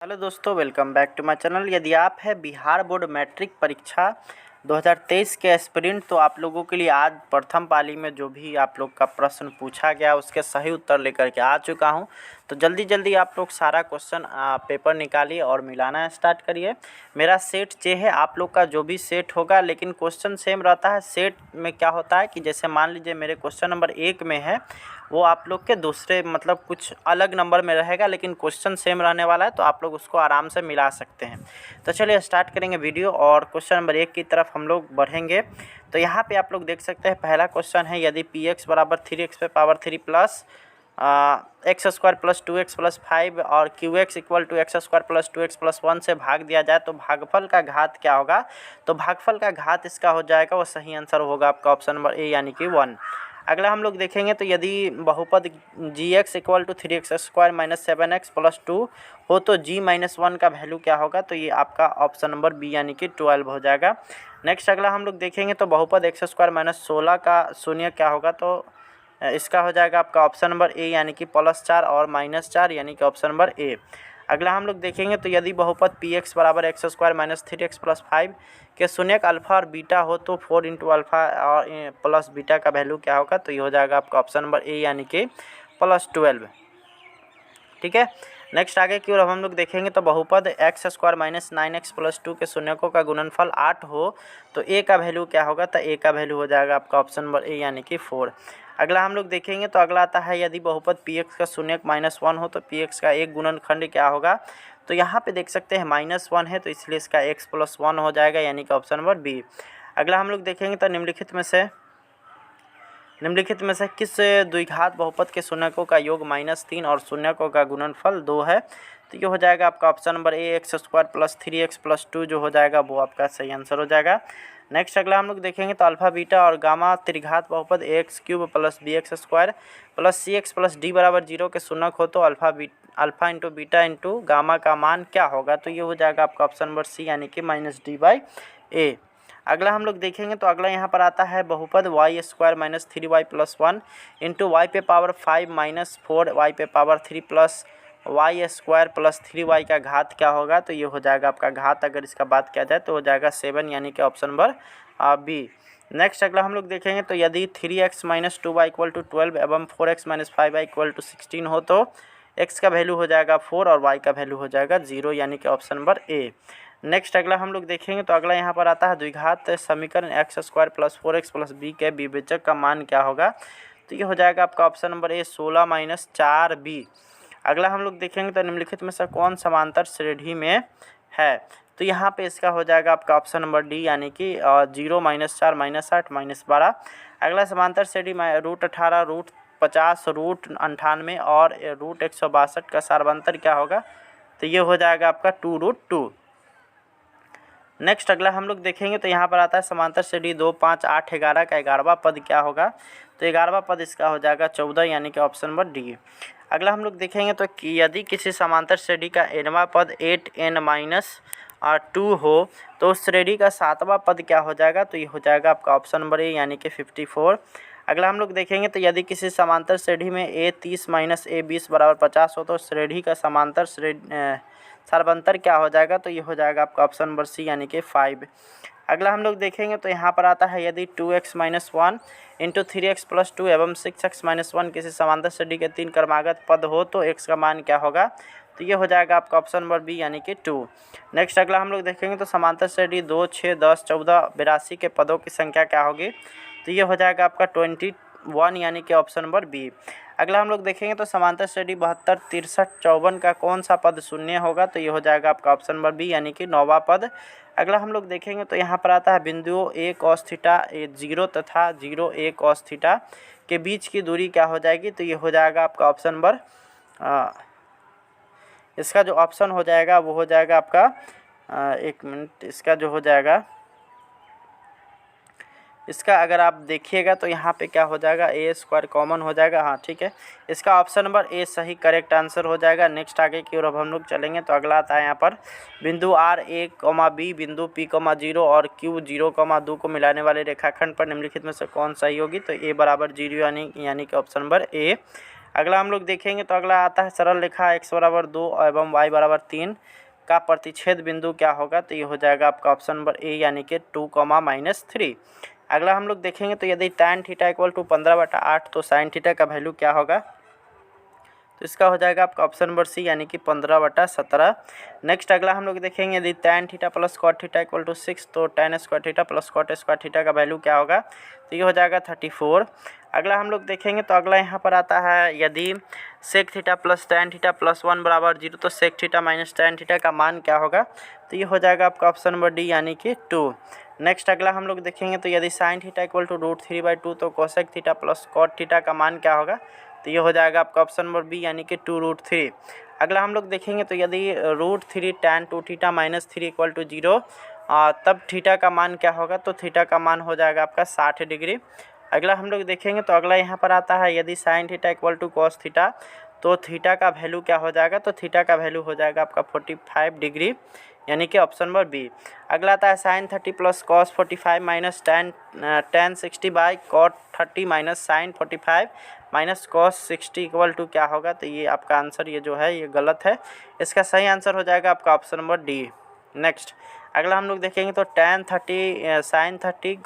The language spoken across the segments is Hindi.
हेलो दोस्तों, welcome back to my channel. यदि आप है बिहार बोर्ड मैट्रिक परीक्षा 2023 के एस्पिरेंट, तो आप लोगों के लिए आज प्रथम पाली में जो भी आप लोग का प्रश्न पूछा गया उसके सही उत्तर लेकर के आ चुका हूं। तो जल्दी जल्दी आप लोग सारा क्वेश्चन पेपर निकालिए और मिलाना स्टार्ट करिए। मेरा सेट जे है, आप लोग का जो भी सेट होगा, लेकिन क्वेश्चन सेम रहता है। सेट में क्या होता है कि जैसे मान लीजिए मेरे क्वेश्चन नंबर 1 में है, वो आप लोग के दूसरे मतलब कुछ अलग नंबर में रहेगा, लेकिन क्वेश्चन सेम रहने वाला है, तो आप लोग उसको आराम से मिला सकते हैं। तो चलिए स्टार्ट करेंगे वीडियो और क्वेश्चन नंबर 1 की तरफ हम लोग बढ़ेंगे। तो यहाँ पे आप लोग देख सकते हैं, पहला क्वेश्चन है, यदि पी एक्स बराबर 3x पे power 3 plus x square plus 2x plus 5 और q x equal to x square plus 2x plus 1 से भाग दिया जाए तो भागफल का घात क्या होगा। तो भागफल का घात इसका हो जाएगा, वो सही आंसर होगा आपका ऑप्शन नंबर ए यानी कि 1। अगला हम लोग देखेंगे, तो यदि बहुपद g x equal to 3x square minus 7x plus 2 हो तो g माइनस 1 का वैल्यू क्या होगा। तो ये आपका ऑप्शन नंबर बी यानी कि 12 हो जाएगा। नेक्स्ट अगला हम लोग देखेंगे, तो बहुपद एक्स स्क्वायर माइनस 16 का शून्य क्या होगा। तो इसका हो जाएगा आपका ऑप्शन नंबर ए यानी कि +4 और -4 यानी कि ऑप्शन नंबर ए। अगला हम लोग देखेंगे, तो यदि बहुपद पी एक्स बराबर x square minus 3x plus 5 के शून्यक अल्फा और बीटा हो तो 4 इंटू अल्फा और प्लस बीटा का वैल्यू क्या होगा। तो ये हो जाएगा आपका ऑप्शन नंबर ए यानी कि +12। ठीक है। नेक्स्ट आगे की ओर हम लोग देखेंगे, तो बहुपद x square minus 9x plus 2 के शून्यकों का गुणनफल 8 हो तो ए का वैल्यू क्या होगा। तो ए का वैल्यू हो जाएगा आपका ऑप्शन नंबर ए यानी कि 4। अगला हम लोग देखेंगे, तो अगला आता है, यदि बहुपद पी एक्स का शून्यक -1 हो तो पी एक्स का एक गुणनखंड क्या होगा। तो यहाँ पे देख सकते हैं -1 है, तो इसलिए इसका x + 1 हो जाएगा यानी कि ऑप्शन नंबर बी। अगला हम लोग देखेंगे, तो निम्नलिखित में से किस द्विघात बहुपद के शून्यकों का योग -3 और शून्यकों का गुणनफल 2 है। तो ये हो जाएगा आपका option number A x square plus 3x plus 2 जो हो जाएगा वो आपका सही आंसर हो जाएगा। नेक्स्ट अगला हम लोग देखेंगे, तो अल्फा बीटा और गामा त्रिघात बहुपद x³ plus bx square plus cx plus d बराबर 0 के शून्यक हो तो alpha into beta into gamma का मान क्या होगा। तो ये हो जाएगा आपका ऑप्शन नंबर सी यानी कि -d/a। अगला हम लोग देखेंगे, तो अगला यहाँ पर आता है, बहुपद y square minus 3y plus 1 into y पे पावर 5 माइनस 4y पे power 3 plus y square plus 3y का घात क्या होगा। तो ये हो जाएगा आपका घात, अगर इसका बात किया जाए तो हो जाएगा 7 यानी कि ऑप्शन नंबर बी। नेक्स्ट अगला हम लोग देखेंगे, तो यदि 3x minus 2y equal to 12 एवं 4x minus 5y equal to 16 हो तो x का वैल्यू हो जाएगा 4 और y का वैल्यू हो जाएगा 0 यानी कि ऑप्शन नंबर ए। नेक्स्ट अगला हम लोग देखेंगे, तो अगला यहाँ पर आता है, द्विघात समीकरण x square plus 4x plus b के विभाजक का मान क्या होगा। तो ये हो जाएगा आपका option number A 16 minus 4b। अगला हम लोग देखेंगे, तो निम्नलिखित में से कौन समांतर श्रेणी में है। तो यहाँ पे इसका हो जाएगा आपका ऑप्शन नंबर डी यानी कि 0 -4 -8 -12। अगला समांतर श्रेणी में √18 √50 √98 और √162 का सार्वंतर क्या होगा। तो ये हो जाएगा आपका 2√2। नेक्स्ट अगला हम लोग देखेंगे, तो यहाँ पर आता है, समांतर श्रेणी 2 5 8 11 का 11वां पद क्या होगा। तो 11वां पद इसका हो जाएगा 14 यानी कि ऑप्शन नंबर डी। अगला हम लोग देखेंगे, तो यदि किसी समांतर श्रेणी का nवां पद 8n-2 हो तो उस श्रेणी का 7वां पद क्या हो जाएगा। तो ये हो जाएगा आपका ऑप्शन नंबर ए यानी कि 54। अगला हम लोग देखेंगे, तो यदि किसी समांतर श्रेणी में a30 माइनस a20 बराबर 50 हो तो श्रेणी का समांतर सार्वंतर क्या हो जाएगा। तो ये हो जाएगा आपका ऑप्शन नंबर सी यानी कि 5। अगला हम लोग देखेंगे, तो यहाँ पर आता है, यदि 2x minus 1 into 3x plus 2 एवं 6x माइनस 1 किसी समांतर श्रेणी के 3 क्रमागत पद हो तो x का मान क्या होगा। तो ये हो जाएगा आपका ऑप्शन नंबर बी यानी कि 2। नेक्स्ट अगला हम लोग देखेंगे, तो समांतर श्रेणी 2 6 10 14 82 के पदों की संख्या क्या होगी। तो ये हो जाएगा आपका 21 यानी कि ऑप्शन नंबर बी। अगला हम लोग देखेंगे, तो समांतर श्रेणी 72 63 54 का कौन सा पद शून्य होगा। तो ये हो जाएगा आपका ऑप्शन नंबर बी यानी कि 9वां पद। अगला हम लोग देखेंगे, तो यहाँ पर आता है, बिंदुओं a cos थीटा 0 तथा 0 a cos थीटा के बीच की दूरी क्या हो जाएगी। तो ये हो जाएगा आपका ऑप्शन नंबर इसका जो ऑप्शन हो जाएगा वो हो जाएगा आपका एक मिनट, इसका जो हो जाएगा, इसका अगर आप देखिएगा तो यहाँ पे क्या हो जाएगा, ए स्क्वायर कॉमन हो जाएगा। हाँ ठीक है, इसका ऑप्शन नंबर ए सही करेक्ट आंसर हो जाएगा। नेक्स्ट आगे की ओर अब हम लोग चलेंगे, तो अगला आता है यहाँ पर, बिंदु आर ए बी बिंदु पी 0 और क्यू 0, 2 को मिलाने वाले रेखाखंड पर निम्नलिखित में से कौन सही होगी। तो ए बराबर 0 यानी कि ऑप्शन नंबर ए। अगला हम लोग देखेंगे तो अगला आता है सरल रेखा x बराबर 2 एवं y बराबर 3 का प्रतिच्छेद बिंदु क्या होगा, तो ये हो जाएगा आपका ऑप्शन नंबर ए यानी कि 2, अगला हम लोग देखेंगे तो यदि tan थीटा इक्वल टू 15/8 तो sin थीटा का वैल्यू क्या होगा, तो इसका हो जाएगा आपका ऑप्शन नंबर सी यानी कि 15/17। नेक्स्ट अगला हम लोग देखेंगे यदि tan theta plus cot theta equal to 6 तो tan square theta plus cot square theta का वैल्यू क्या होगा, तो ये हो जाएगा 34। अगला हम लोग देखेंगे तो अगला यहाँ पर आता है यदि sec theta plus tan theta plus 1 बराबर 0 तो sec theta minus tan theta का मान क्या होगा, तो ये हो जाएगा आपका ऑप्शन नंबर डी यानी कि 2। नेक्स्ट अगला हम लोग देखेंगे तो यदि sin थीटा इक्वल टू √3/2 तो cosec theta plus cot theta का मान क्या होगा, तो ये हो जाएगा आपका ऑप्शन नंबर बी यानी कि 2√3। अगला हम लोग देखेंगे तो यदि √3 tan 2 theta minus 3 equal to 0 तब थीटा का मान क्या होगा, तो थीटा का मान हो जाएगा आपका 60 डिग्री। अगला हम लोग देखेंगे तो अगला यहाँ पर आता है यदि sin theta equal to cos theta तो थीटा का वैल्यू क्या हो जाएगा, तो थीटा का वैल्यू हो जाएगा आपका 45 डिग्री यानी कि ऑप्शन नंबर बी। अगला आता है sin 30 plus cos 45 minus tan 60 by cot 30 minus sin 45 minus cos 60 equal to क्या होगा, तो ये आपका आंसर ये जो है ये गलत है, इसका सही आंसर हो जाएगा आपका ऑप्शन नंबर डी। नेक्स्ट अगला हम लोग देखेंगे तो tan 30 sin 30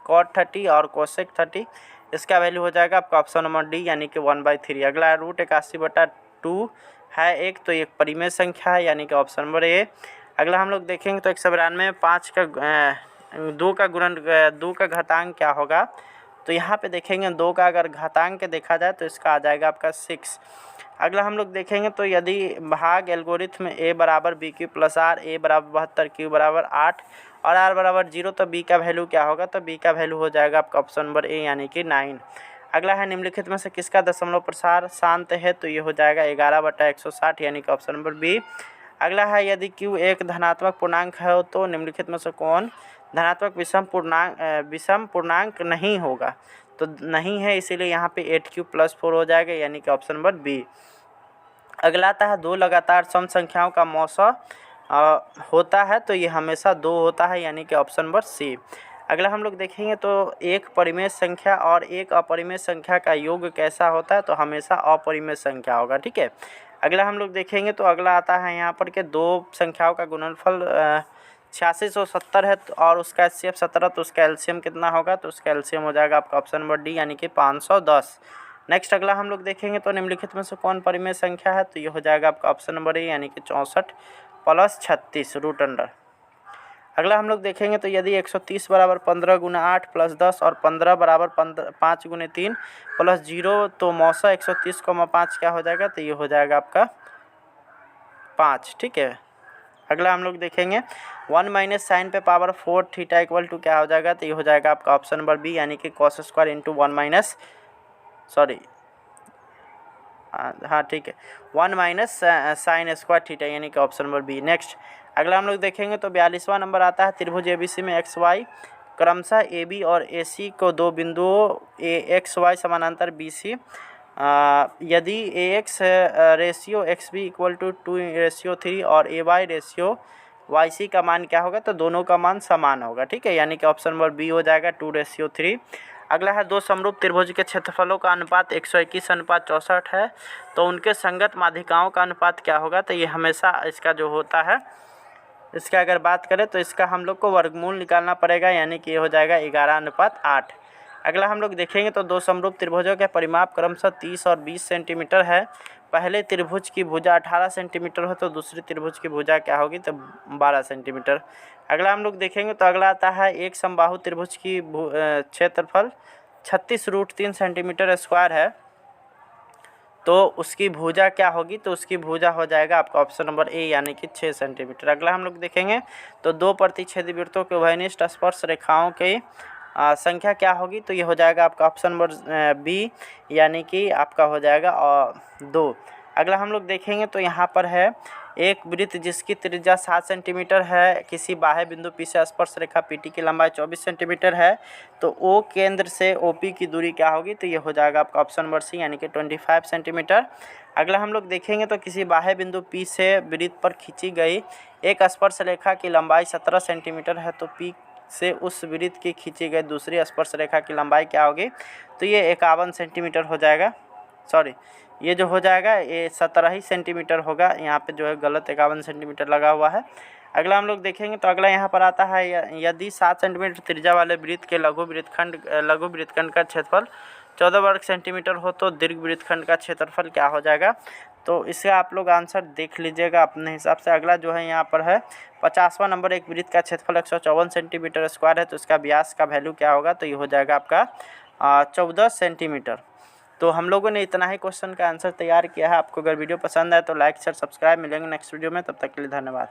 cot 30 और cosec 30 इसका वैल्यू हो जाएगा आपका ऑप्शन नंबर डी यानी कि 1/3। अगला √81/2 है एक, तो ये परिमेय संख्या है यानी कि ऑप्शन नंबर ए। अगला हम लोग देखेंगे तो 192 में 5 का 2 का गुणन 2 का घातांक क्या होगा, तो यहाँ पे देखेंगे 2 का अगर घातांक देखा जाए तो इसका आ जाएगा आपका 6। अगला हम लोग देखेंगे तो यदि भाग एल्गोरिथम ए बराबर बी क्यू प्लस आर, ए बराबर 72, क्यू बराबर 8 और आर बराबर 0 तो बी का वैल्यू क्या होगा, तो बी का वैल्यू हो जाएगा आपका ऑप्शन नंबर ए यानी कि 9। अगला है निम्नलिखित में से किसका दशमलव प्रसार शांत है, तो ये हो जाएगा 11/160 यानी कि ऑप्शन नंबर बी। अगला है यदि क्यू एक धनात्मक पूर्णांक है तो निम्नलिखित में से कौन धनात्मक विषम पूर्णांक नहीं होगा, तो नहीं है इसीलिए यहाँ पे 8q+4 हो जाएगा यानी कि ऑप्शन नंबर बी। अगला आता है 2 लगातार सम संख्याओं का मौसा होता है, तो ये हमेशा 2 होता है यानी कि ऑप्शन नंबर सी। अगला हम लोग देखेंगे तो एक परिमेय संख्या और एक अपरिमेय संख्या का योग कैसा होता है, तो हमेशा अपरिमेय संख्या होगा, ठीक है। अगला हम लोग देखेंगे तो अगला आता है यहाँ पर के दो संख्याओं का गुणनफल 8670 है और उसका HCF 17, तो उसका एलसीएम कितना होगा, तो उसका एलसीएम हो जाएगा आपका ऑप्शन नंबर डी यानी कि 510। नेक्स्ट अगला हम लोग देखेंगे तो निम्नलिखित में से कौन परिमेय संख्या है, तो ये हो जाएगा आपका ऑप्शन नंबर ए यानी कि 64 + 36 रूट अंडर। अगला हम लोग देखेंगे तो यदि 130 बराबर 15 गुना 8 प्लस 10 और 15 बराबर 5 गुने 3 प्लस 0 तो मौसा 130,5 क्या हो जाएगा, तो ये हो जाएगा आपका 5, ठीक है। अगला हम लोग देखेंगे 1 माइनस साइन पे पावर 4 थीटा इक्वल टू क्या हो जाएगा, तो ये हो जाएगा आपका ऑप्शन नंबर बी यानी कि cos स्क्वायर इंटू 1 माइनस हाँ ठीक है 1 माइनस साइन स्क्वायर थीटा यानी कि ऑप्शन नंबर बी। नेक्स्ट अगला हम लोग देखेंगे तो 42वां नंबर आता है त्रिभुज एबीसी में एक्स वाई क्रमशः ए बी और ए सी को दो बिंदुओं ए एक्स वाई समानांतर बी सी यदि A X ratio X B equal to 2:3 और A Y ratio Y C का मान क्या होगा, तो दोनों का मान समान होगा, ठीक है, यानी कि ऑप्शन नंबर बी हो जाएगा 2:3। अगला है दो समरूप त्रिभुज के क्षेत्रफलों का अनुपात 121:64 है, तो उनके संगत माध्यिकाओं का अनुपात क्या होगा, तो ये हमेशा इसका जो होता है इसका अगर बात करें तो इसका हम लोग को वर्गमूल निकालना पड़ेगा यानी कि ये हो जाएगा 11:8। अगला हम लोग देखेंगे तो दो समरूप त्रिभुजों के परिमाप क्रमशः 30 और 20 सेंटीमीटर है। पहले त्रिभुज की भुजा 18 सेंटीमीटर हो तो दूसरी त्रिभुज की भुजा क्या होगी, तो 12 सेंटीमीटर। अगला हम लोग देखेंगे तो अगला आता है एक समबाहु त्रिभुज की क्षेत्रफल 36√3 सेंटीमीटर स्क्वायर है, तो उसकी भुजा क्या होगी, तो उसकी भुजा हो जाएगा आपका ऑप्शन नंबर ए यानी कि 6 सेंटीमीटर। अगला हम लोग देखेंगे तो दो प्रतिच्छेदी वृत्तों के उभयनिष्ठ स्पर्श रेखाओं की संख्या क्या होगी, तो ये हो जाएगा आपका ऑप्शन नंबर बी यानी कि आपका हो जाएगा 2। अगला हम लोग देखेंगे तो यहाँ पर है एक वृत्त जिसकी त्रिज्या 7 सेंटीमीटर है, किसी बाह्य बिंदु पी से स्पर्श रेखा पीटी की लंबाई 24 सेंटीमीटर है, तो ओ केंद्र से ओपी की दूरी क्या होगी, तो ये हो जाएगा आपका ऑप्शन नंबर सी यानी कि 25 सेंटीमीटर। अगला हम लोग देखेंगे तो किसी बाह्य बिंदु पी से वृत्त पर खींची गई एक स्पर्श रेखा की लंबाई 17 सेंटीमीटर है, तो पी से उस वृत्त की खींची गई दूसरी स्पर्श रेखा की लंबाई क्या होगी, तो ये 51 सेंटीमीटर हो जाएगा। सॉरी, ये जो हो जाएगा ये 17 ही सेंटीमीटर होगा। यहाँ पे जो है गलत 51 सेंटीमीटर लगा हुआ है। अगला हम लोग देखेंगे तो अगला यहाँ पर आता है यदि 7 सेंटीमीटर त्रिज्या वाले वृत्त के लघु वृत्तखंड का क्षेत्रफल 14 वर्ग सेंटीमीटर हो तो दीर्घ वृत्तखंड का क्षेत्रफल क्या हो जाएगा। तो इसका आप लोग आंसर देख लीजिएगा अपने हिसाब से। अगला जो है यहाँ पर है 50वां नंबर, एक वृत्त का क्षेत्रफल 154 सेंटीमीटर स्क्वायर है तो इसका व्यास का वैल्यू क्या होगा। तो ये हो जाएगा आपका 14 सेंटीमीटर। तो हम लोगों ने इतना ही क्वेश्चन का आंसर तैयार किया है। आपको अगर वीडियो पसंद आए तो लाइक शेयर सब्सक्राइब। मिलेंगे नेक्स्ट वीडियो में, तब तक के लिए धन्यवाद।